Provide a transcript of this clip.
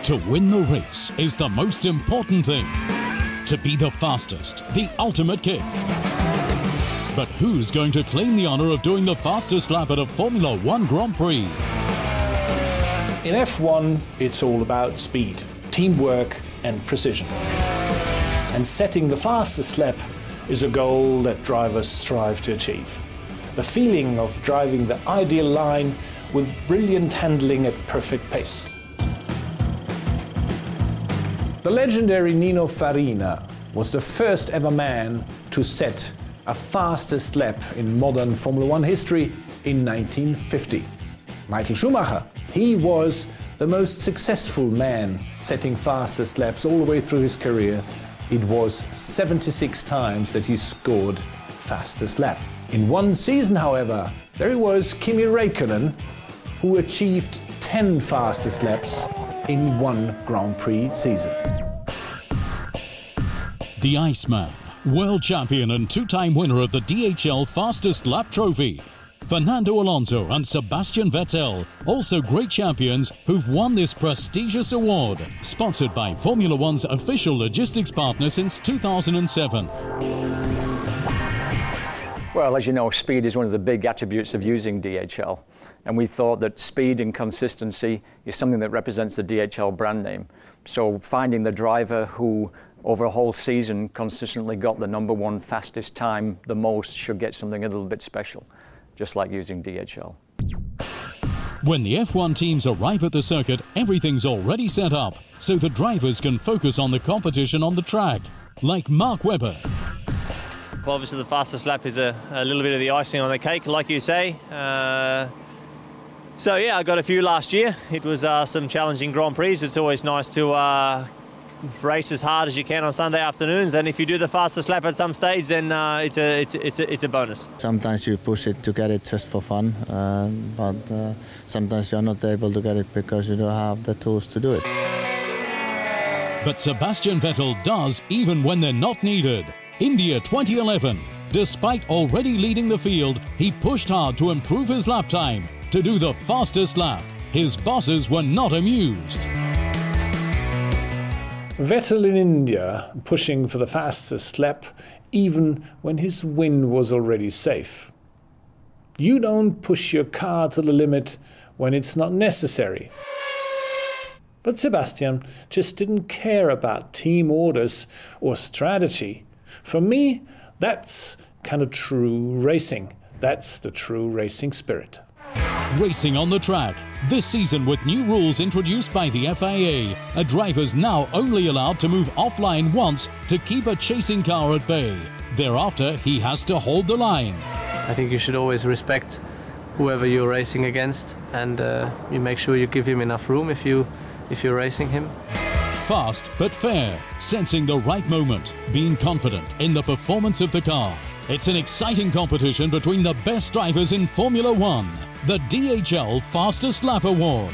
To win the race is the most important thing. To be the fastest, the ultimate kick. But who's going to claim the honor of doing the fastest lap at a Formula One Grand Prix? In F1, it's all about speed, teamwork and precision. And setting the fastest lap is a goal that drivers strive to achieve. The feeling of driving the ideal line with brilliant handling at perfect pace. The legendary Nino Farina was the first ever man to set a fastest lap in modern Formula One history in 1950. Michael Schumacher, he was the most successful man setting fastest laps all the way through his career. It was 76 times that he scored fastest lap. In one season, however, there was Kimi Räikkönen, who achieved 10 fastest laps in one Grand Prix season. The Iceman, world champion and two-time winner of the DHL Fastest Lap Trophy. Fernando Alonso and Sebastian Vettel, also great champions who've won this prestigious award, sponsored by Formula One's official logistics partner since 2007. Well, as you know, speed is one of the big attributes of using DHL. And we thought that speed and consistency is something that represents the DHL brand name. So finding the driver who, over a whole season, consistently got the #1 fastest time the most should get something a little bit special, just like using DHL. When the F1 teams arrive at the circuit, everything's already set up, so the drivers can focus on the competition on the track, like Mark Webber. Well, obviously the fastest lap is a little bit of the icing on the cake, like you say. So yeah, I got a few last year. It was some challenging Grand Prix. It's always nice to race as hard as you can on Sunday afternoons, and if you do the fastest lap at some stage, then it's a bonus. Sometimes you push it to get it just for fun, but sometimes you're not able to get it because you don't have the tools to do it. But Sebastian Vettel does even when they're not needed. India 2011. Despite already leading the field, he pushed hard to improve his lap time to do the fastest lap. His bosses were not amused. Vettel in India pushing for the fastest lap even when his win was already safe. You don't push your car to the limit when it's not necessary. But Sebastian just didn't care about team orders or strategy. For me, that's kind of true racing. That's the true racing spirit. Racing on the track. This season, with new rules introduced by the FIA, a driver's now only allowed to move offline once to keep a chasing car at bay. Thereafter, he has to hold the line. I think you should always respect whoever you're racing against, and you make sure you give him enough room if you're racing him. Fast but fair, sensing the right moment, being confident in the performance of the car. It's an exciting competition between the best drivers in Formula One. The DHL Fastest Lap Award.